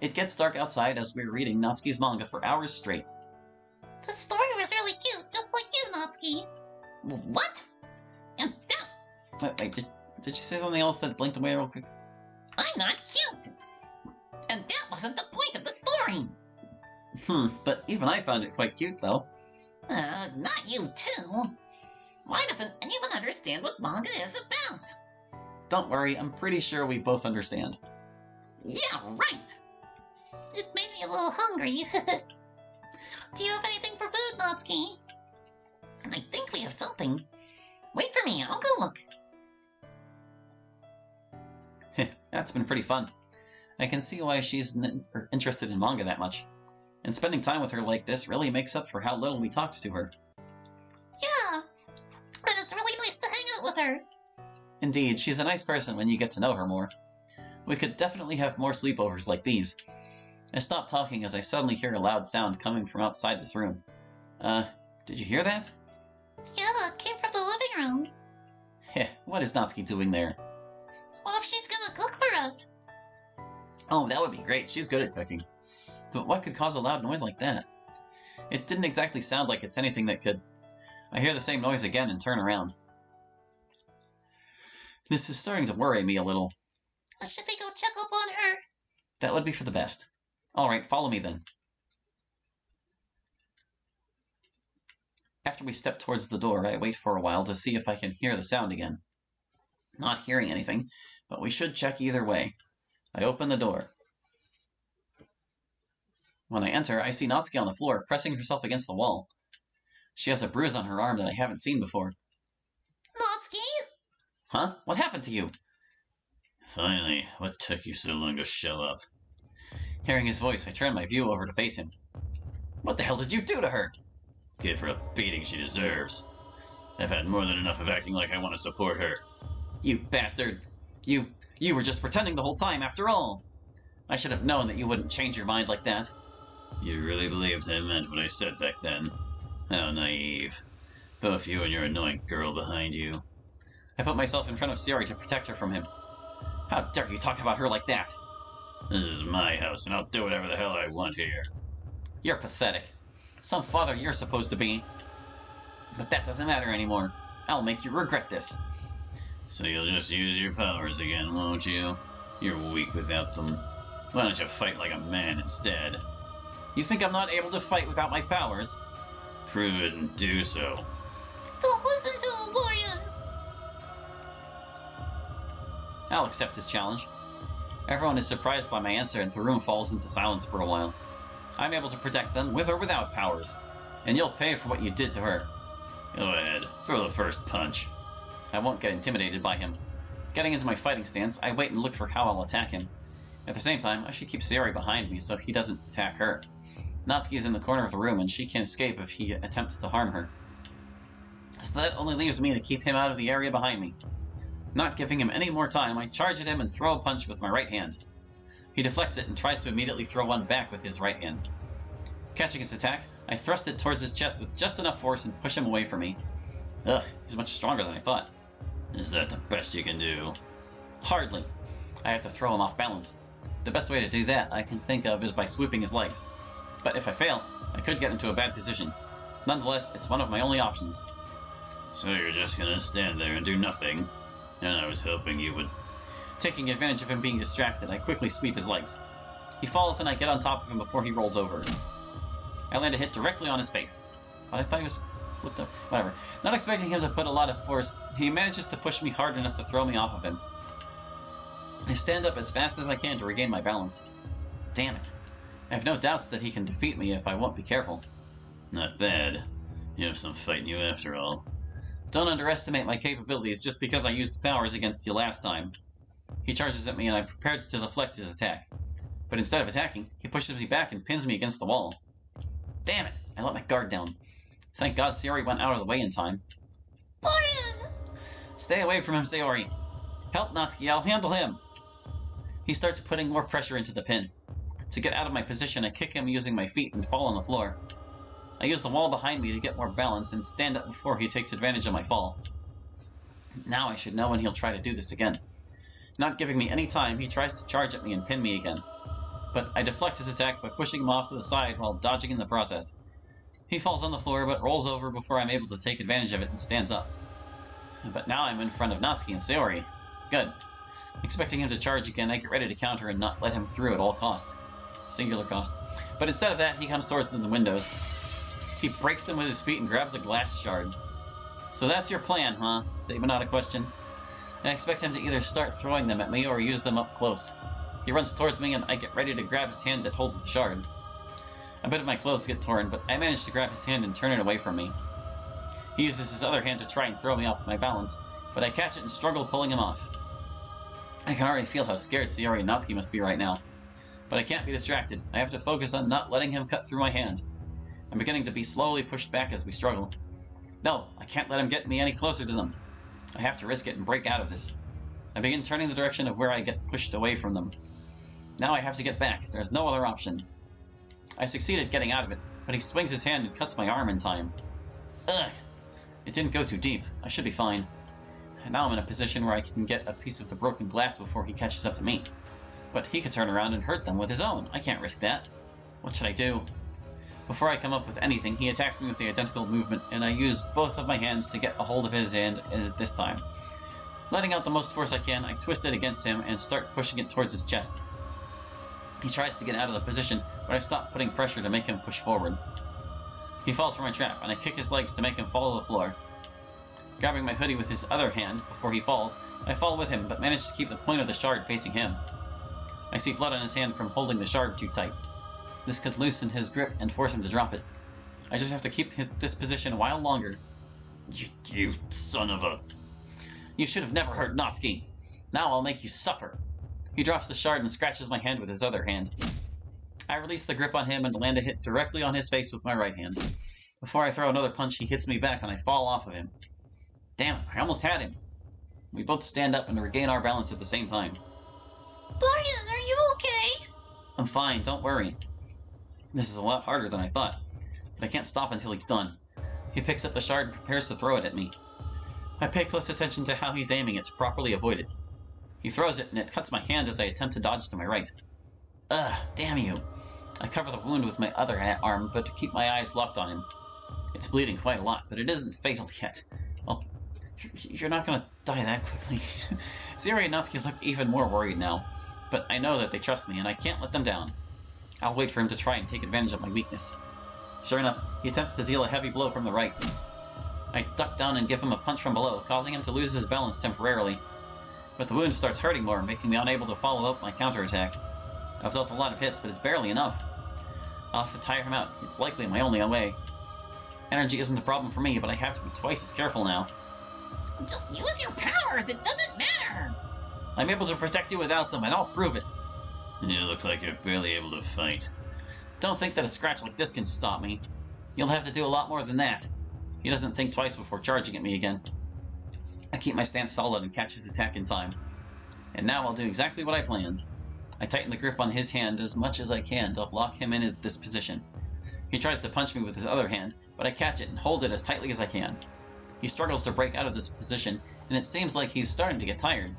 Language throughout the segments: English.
It gets dark outside as we're reading Natsuki's manga for hours straight. The story was really cute, just like you, Natsuki. What? And that... Wait, did you say something else that blinked away real quick? I'm not cute! And that wasn't the point of the story! But even I found it quite cute, though. Not you too. Why doesn't anyone understand what manga is about? Don't worry, I'm pretty sure we both understand. Yeah, right! It made me a little hungry. Do you have anything for food, Natsuki? I think we have something. Wait for me, I'll go look. That's been pretty fun. I can see why she's interested in manga that much. And spending time with her like this really makes up for how little we talked to her. Yeah, and it's really nice to hang out with her. Indeed, she's a nice person when you get to know her more. We could definitely have more sleepovers like these. I stop talking as I suddenly hear a loud sound coming from outside this room. Did you hear that? Yeah, it came from the living room. Heh, what is Natsuki doing there? What if she's gonna cook for us? Oh, that would be great. She's good at cooking. But what could cause a loud noise like that? It didn't exactly sound like it's anything that could... I hear the same noise again and turn around. This is starting to worry me a little. Should we go check up on her? That would be for the best. Alright, follow me then. After we step towards the door, I wait for a while to see if I can hear the sound again. Not hearing anything, but we should check either way. I open the door. When I enter, I see Natsuki on the floor, pressing herself against the wall. She has a bruise on her arm that I haven't seen before. Natsuki? Huh? What happened to you? Finally, what took you so long to show up? Hearing his voice, I turn my view over to face him. What the hell did you do to her? Give her a beating she deserves. I've had more than enough of acting like I want to support her. You bastard! You were just pretending the whole time after all! I should have known that you wouldn't change your mind like that. You really believed I meant what I said back then? How naive. Both you and your annoying girl behind you. I put myself in front of Sayori to protect her from him. How dare you talk about her like that? This is my house, and I'll do whatever the hell I want here. You're pathetic. Some father you're supposed to be. But that doesn't matter anymore. I'll make you regret this. So you'll just use your powers again, won't you? You're weak without them. Why don't you fight like a man instead? You think I'm not able to fight without my powers? Prove it and do so. Don't listen to him, Warrior! I'll accept his challenge. Everyone is surprised by my answer and the room falls into silence for a while. I'm able to protect them with or without powers. And you'll pay for what you did to her. Go ahead, throw the first punch. I won't get intimidated by him. Getting into my fighting stance, I wait and look for how I'll attack him. At the same time, I should keep Sayori behind me so he doesn't attack her. Natsuki is in the corner of the room and she can escape if he attempts to harm her. So that only leaves me to keep him out of the area behind me. Not giving him any more time, I charge at him and throw a punch with my right hand. He deflects it and tries to immediately throw one back with his right hand. Catching his attack, I thrust it towards his chest with just enough force and push him away from me. Ugh, he's much stronger than I thought. Is that the best you can do? Hardly. I have to throw him off balance. The best way to do that I can think of is by sweeping his legs. But if I fail, I could get into a bad position. Nonetheless, it's one of my only options. So you're just gonna stand there and do nothing? And I was hoping you would... Taking advantage of him being distracted, I quickly sweep his legs. He falls and I get on top of him before he rolls over. I land a hit directly on his face. But I thought he was flipped up. Whatever. Not expecting him to put a lot of force, he manages to push me hard enough to throw me off of him. I stand up as fast as I can to regain my balance. Damn it. I have no doubts that he can defeat me if I won't be careful. Not bad. You have some fight in you after all. Don't underestimate my capabilities just because I used powers against you last time. He charges at me and I'm prepared to deflect his attack. But instead of attacking, he pushes me back and pins me against the wall. Damn it! I let my guard down. Thank God Sayori went out of the way in time. Warrior! Stay away from him, Sayori. Help Natsuki, I'll handle him. He starts putting more pressure into the pin. To get out of my position, I kick him using my feet and fall on the floor. I use the wall behind me to get more balance and stand up before he takes advantage of my fall. Now I should know when he'll try to do this again. Not giving me any time, he tries to charge at me and pin me again. but I deflect his attack by pushing him off to the side while dodging in the process. He falls on the floor but rolls over before I'm able to take advantage of it and stands up. But now I'm in front of Natsuki and Sayori. Good. Expecting him to charge again, I get ready to counter and not let him through at all cost. Singular cost. But instead of that, he comes towards the windows. He breaks them with his feet and grabs a glass shard. So that's your plan, huh? Statement not a question. I expect him to either start throwing them at me or use them up close. He runs towards me and I get ready to grab his hand that holds the shard. A bit of my clothes get torn, but I manage to grab his hand and turn it away from me. He uses his other hand to try and throw me off my balance, but I catch it and struggle pulling him off. I can already feel how scared Sayori and Natsuki must be right now. But I can't be distracted. I have to focus on not letting him cut through my hand. I'm beginning to be slowly pushed back as we struggle. No, I can't let him get me any closer to them. I have to risk it and break out of this. I begin turning the direction of where I get pushed away from them. Now I have to get back. There's no other option. I succeeded getting out of it, but he swings his hand and cuts my arm in time. Ugh! It didn't go too deep. I should be fine. And now I'm in a position where I can get a piece of the broken glass before he catches up to me. But he could turn around and hurt them with his own. I can't risk that. What should I do? Before I come up with anything, he attacks me with the identical movement, and I use both of my hands to get a hold of his hand this time. Letting out the most force I can, I twist it against him and start pushing it towards his chest. He tries to get out of the position, but I stop putting pressure to make him push forward. He falls for my trap, and I kick his legs to make him fall to the floor. Grabbing my hoodie with his other hand before he falls, I fall with him, but manage to keep the point of the shard facing him. I see blood on his hand from holding the shard too tight. This could loosen his grip and force him to drop it. I just have to keep this position a while longer. You son of a... You should have never hurt Natsuki. Now I'll make you suffer. He drops the shard and scratches my hand with his other hand. I release the grip on him and land a hit directly on his face with my right hand. Before I throw another punch, he hits me back and I fall off of him. Damn it, I almost had him. We both stand up and regain our balance at the same time. Brian, are you okay? I'm fine, don't worry. This is a lot harder than I thought, but I can't stop until he's done. He picks up the shard and prepares to throw it at me. I pay close attention to how he's aiming it to properly avoid it. He throws it and it cuts my hand as I attempt to dodge to my right. Ugh, damn you. I cover the wound with my other arm, but to keep my eyes locked on him. It's bleeding quite a lot, but it isn't fatal yet. Well, you're not gonna die that quickly. Sayori and Natsuki look even more worried now, but I know that they trust me and I can't let them down. I'll wait for him to try and take advantage of my weakness. Sure enough, he attempts to deal a heavy blow from the right. I duck down and give him a punch from below, causing him to lose his balance temporarily. But the wound starts hurting more, making me unable to follow up my counterattack. I've dealt a lot of hits, but it's barely enough. I'll have to tire him out. It's likely my only way. Energy isn't a problem for me, but I have to be twice as careful now. Just use your powers, it doesn't matter! I'm able to protect you without them, and I'll prove it. You look like you're barely able to fight. Don't think that a scratch like this can stop me. You'll have to do a lot more than that. He doesn't think twice before charging at me again. I keep my stance solid and catch his attack in time. And now I'll do exactly what I planned. I tighten the grip on his hand as much as I can to lock him in this position. He tries to punch me with his other hand, but I catch it and hold it as tightly as I can. He struggles to break out of this position, and it seems like he's starting to get tired.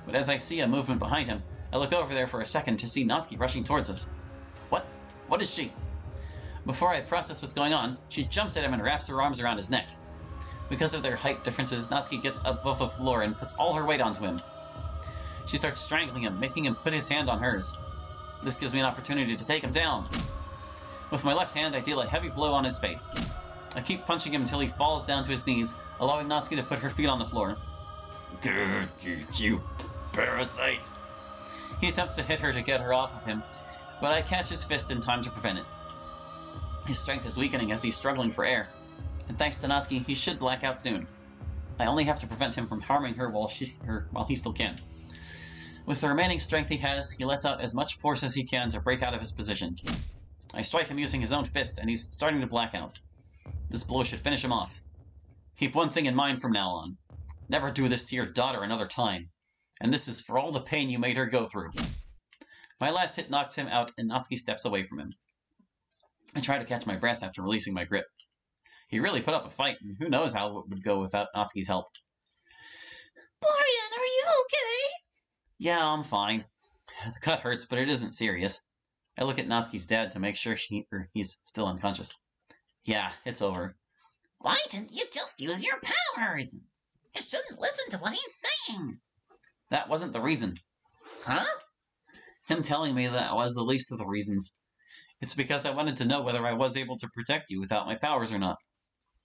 But as I see a movement behind him, I look over there for a second to see Natsuki rushing towards us. What? What is she? Before I process what's going on, she jumps at him and wraps her arms around his neck. Because of their height differences, Natsuki gets above the floor and puts all her weight onto him. She starts strangling him, making him put his hand on hers. This gives me an opportunity to take him down. With my left hand, I deal a heavy blow on his face. I keep punching him until he falls down to his knees, allowing Natsuki to put her feet on the floor. You parasite! He attempts to hit her to get her off of him, but I catch his fist in time to prevent it. His strength is weakening as he's struggling for air, and thanks to Natsuki, he should black out soon. I only have to prevent him from harming her while he still can. With the remaining strength he has, he lets out as much force as he can to break out of his position. I strike him using his own fist, and he's starting to black out. This blow should finish him off. Keep one thing in mind from now on. Never do this to your daughter another time. And this is for all the pain you made her go through. My last hit knocks him out, and Natsuki steps away from him. I try to catch my breath after releasing my grip. He really put up a fight, and who knows how it would go without Natsuki's help. Brian, are you okay? Yeah, I'm fine. The cut hurts, but it isn't serious. I look at Natsuki's dad to make sure he's still unconscious. Yeah, it's over. Why didn't you just use your powers? You shouldn't listen to what he's saying. That wasn't the reason. Huh? Him telling me that was the least of the reasons. It's because I wanted to know whether I was able to protect you without my powers or not.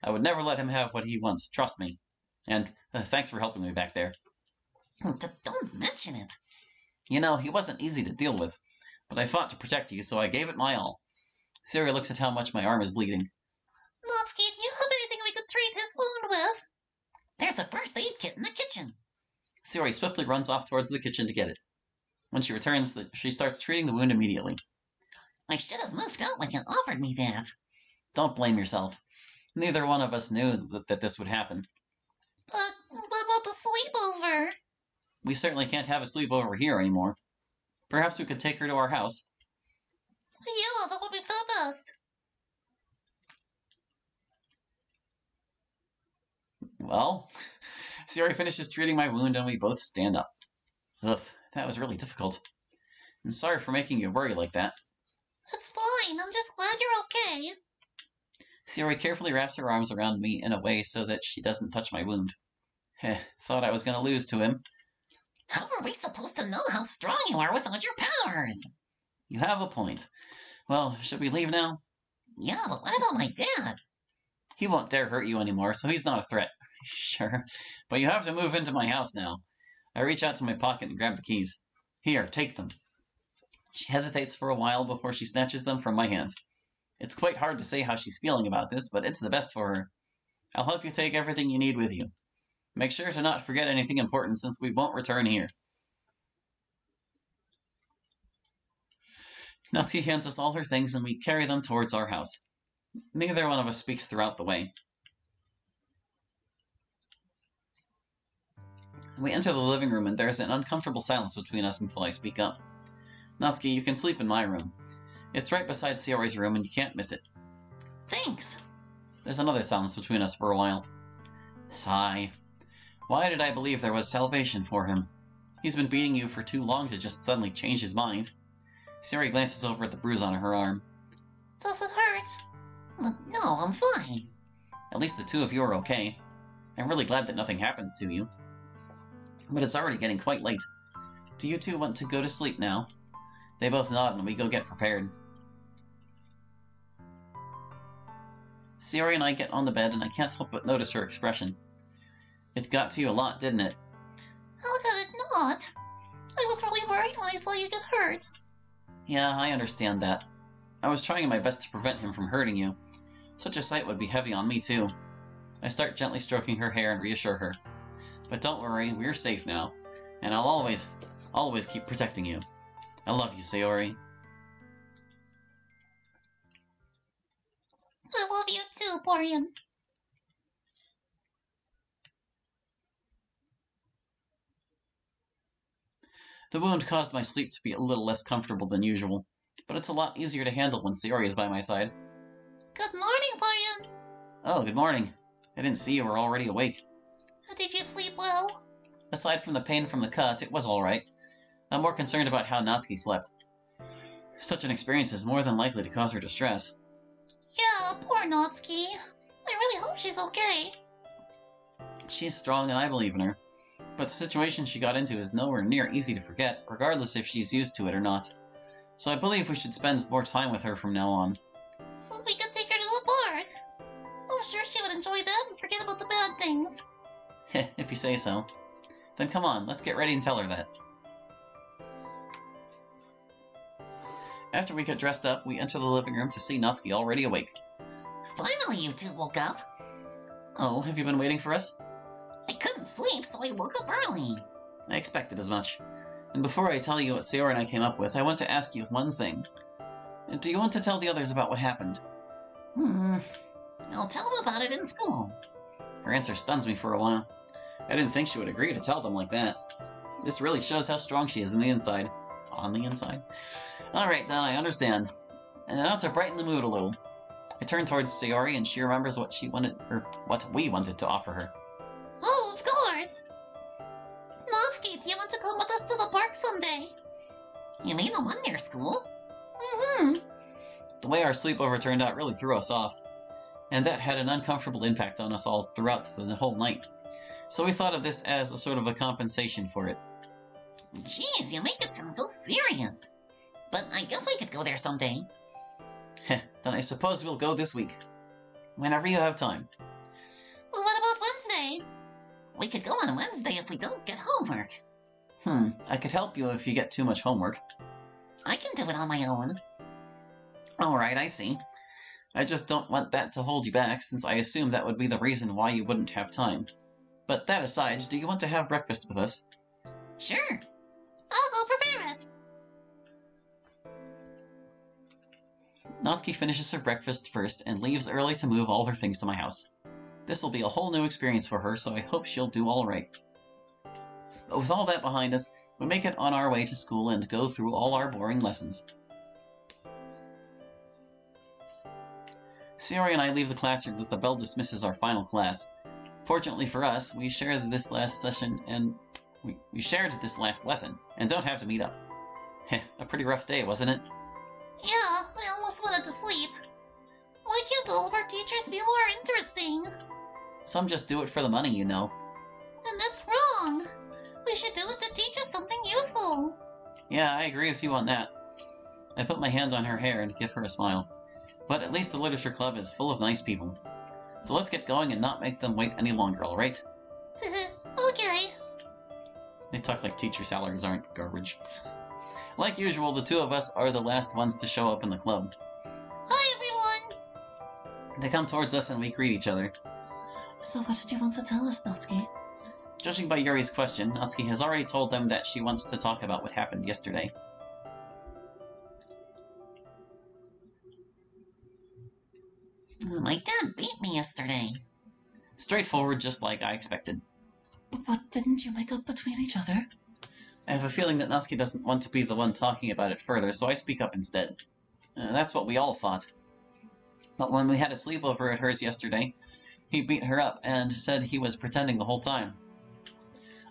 I would never let him have what he wants, trust me. And thanks for helping me back there. Don't mention it. You know, he wasn't easy to deal with, but I fought to protect you, so I gave it my all. Siri looks at how much my arm is bleeding. Natsuki, do you have anything we could treat his wound with? There's a first aid kit in the kitchen. Siri swiftly runs off towards the kitchen to get it. When she returns, she starts treating the wound immediately. I should have moved out when you offered me that. Don't blame yourself. Neither one of us knew that this would happen. But what about the sleepover? We certainly can't have a sleepover here anymore. Perhaps we could take her to our house. Yeah, that would be the best. Well, Siri finishes treating my wound and we both stand up. Ugh, that was really difficult. I'm sorry for making you worry like that. It's fine. I'm just glad you're okay. Siri carefully wraps her arms around me in a way so that she doesn't touch my wound. Heh, thought I was going to lose to him. How are we supposed to know how strong you are without your powers? You have a point. Well, should we leave now? Yeah, but what about my dad? He won't dare hurt you anymore, so he's not a threat. Sure, but you have to move into my house now. I reach out to my pocket and grab the keys. Here, take them. She hesitates for a while before she snatches them from my hand. It's quite hard to say how she's feeling about this, but it's the best for her. I'll help you take everything you need with you. Make sure to not forget anything important since we won't return here. Natsuki hands us all her things and we carry them towards our house. Neither one of us speaks throughout the way. We enter the living room and there's an uncomfortable silence between us until I speak up. Natsuki, you can sleep in my room. It's right beside Sayori's room and you can't miss it. Thanks. There's another silence between us for a while. Sigh. Why did I believe there was salvation for him? He's been beating you for too long to just suddenly change his mind. Sayori glances over at the bruise on her arm. Does it hurt? No, I'm fine. At least the two of you are okay. I'm really glad that nothing happened to you. But it's already getting quite late. Do you two want to go to sleep now? They both nod and we go get prepared. Sayori and I get on the bed and I can't help but notice her expression. It got to you a lot, didn't it? How could it not? I was really worried when I saw you get hurt. Yeah, I understand that. I was trying my best to prevent him from hurting you. Such a sight would be heavy on me too. I start gently stroking her hair and reassure her. But don't worry, we're safe now. And I'll always keep protecting you. I love you, Sayori. I love you too, Porian. The wound caused my sleep to be a little less comfortable than usual, but it's a lot easier to handle when Sayori is by my side. Good morning, Porian. Oh, good morning. I didn't see you were already awake. Did you sleep well? Aside from the pain from the cut, it was alright. I'm more concerned about how Natsuki slept. Such an experience is more than likely to cause her distress. Yeah, poor Natsuki. I really hope she's okay. She's strong and I believe in her. But the situation she got into is nowhere near easy to forget, regardless if she's used to it or not. So I believe we should spend more time with her from now on. Well, we could take her to the park. I'm sure she would enjoy that and forget about the bad things. Heh, if you say so. Then come on, let's get ready and tell her that. After we get dressed up, we enter the living room to see Natsuki already awake. Finally, you two woke up. Oh, have you been waiting for us? I couldn't sleep, so I woke up early. I expected as much. And before I tell you what Sayori and I came up with, I want to ask you one thing. Do you want to tell the others about what happened? I'll tell them about it in school. Her answer stuns me for a while. I didn't think she would agree to tell them like that. This really shows how strong she is on the inside. On the inside? Alright then, I understand. And now to brighten the mood a little. I turn towards Sayori and she remembers what she wanted, or what we wanted to offer her. Oh, of course. Natsuki, do you want to come with us to the park someday? You mean the one near school? The way our sleepover turned out really threw us off, and that had an uncomfortable impact on us all throughout the whole night. So we thought of this as a sort of a compensation for it. Jeez, you make it sound so serious. But I guess we could go there someday. Heh, then I suppose we'll go this week. Whenever you have time. Well, what about Wednesday? We could go on Wednesday if we don't get homework. I could help you if you get too much homework. I can do it on my own. Alright, I see. I just don't want that to hold you back, since I assume that would be the reason why you wouldn't have time. But that aside, do you want to have breakfast with us? Sure. I'll go prepare it. Natsuki finishes her breakfast first and leaves early to move all her things to my house. This will be a whole new experience for her, so I hope she'll do alright. But with all that behind us, we make it on our way to school and go through all our boring lessons. Sayori and I leave the classroom as the bell dismisses our final class. Fortunately for us, we shared this last lesson and don't have to meet up. Heh, a pretty rough day, wasn't it? Yeah, I almost wanted to sleep. Why can't all of our teachers be more interesting? Some just do it for the money, you know. And that's wrong. We should do it to teach us something useful. Yeah, I agree with you on that. I put my hand on her hair and give her a smile. But at least the literature club is full of nice people. So let's get going and not make them wait any longer, alright? Okay. They talk like teacher salaries aren't garbage. Like usual, the two of us are the last ones to show up in the club. Hi, everyone! They come towards us and we greet each other. So what did you want to tell us, Natsuki? Judging by Yuri's question, Natsuki has already told them that she wants to talk about what happened yesterday. My dad beat me yesterday. Straightforward, just like I expected. But didn't you make up between each other? I have a feeling that Natsuki doesn't want to be the one talking about it further, so I speak up instead. That's what we all thought. But when we had a sleepover at hers yesterday, he beat her up and said he was pretending the whole time.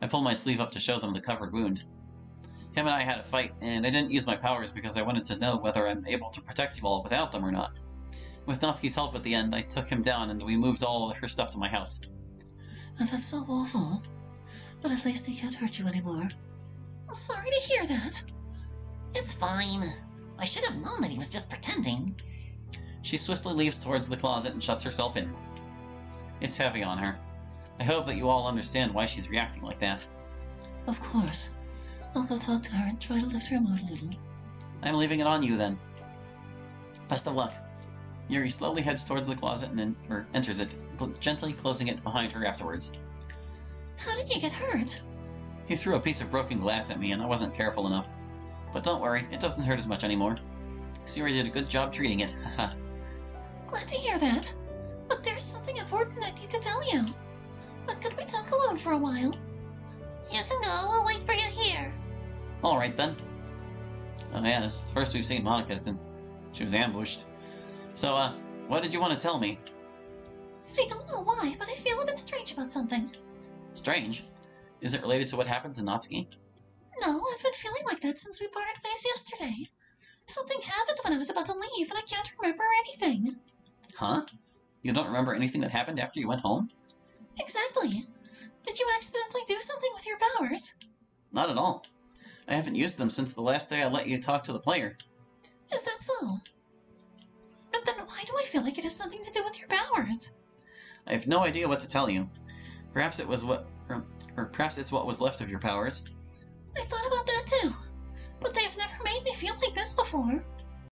I pulled my sleeve up to show them the covered wound. Him and I had a fight, and I didn't use my powers because I wanted to know whether I'm able to protect you all without them or not. With Natsuki's help at the end, I took him down and we moved all of her stuff to my house. And that's so awful. But at least he can't hurt you anymore. I'm sorry to hear that. It's fine. I should have known that he was just pretending. She swiftly leaves towards the closet and shuts herself in. It's heavy on her. I hope that you all understand why she's reacting like that. Of course. I'll go talk to her and try to lift her mood a little. I'm leaving it on you then. Best of luck. Yuri slowly heads towards the closet and enters it, gently closing it behind her afterwards. How did you get hurt? He threw a piece of broken glass at me and I wasn't careful enough. But don't worry, it doesn't hurt as much anymore. Sayori did a good job treating it, haha. Glad to hear that. But there's something important I need to tell you. But could we talk alone for a while? You can go, I'll wait for you here. Alright then. Oh yeah, this is the first we've seen Monica since she was ambushed. So, what did you want to tell me? I don't know why, but I feel a bit strange about something. Strange? Is it related to what happened to Natsuki? No, I've been feeling like that since we parted ways yesterday. Something happened when I was about to leave, and I can't remember anything. Huh? You don't remember anything that happened after you went home? Exactly. Did you accidentally do something with your powers? Not at all. I haven't used them since the last day I let you talk to the player. Is that so? But then why do I feel like it has something to do with your powers? I have no idea what to tell you. Perhaps it was perhaps it's what was left of your powers. I thought about that too. But they've never made me feel like this before.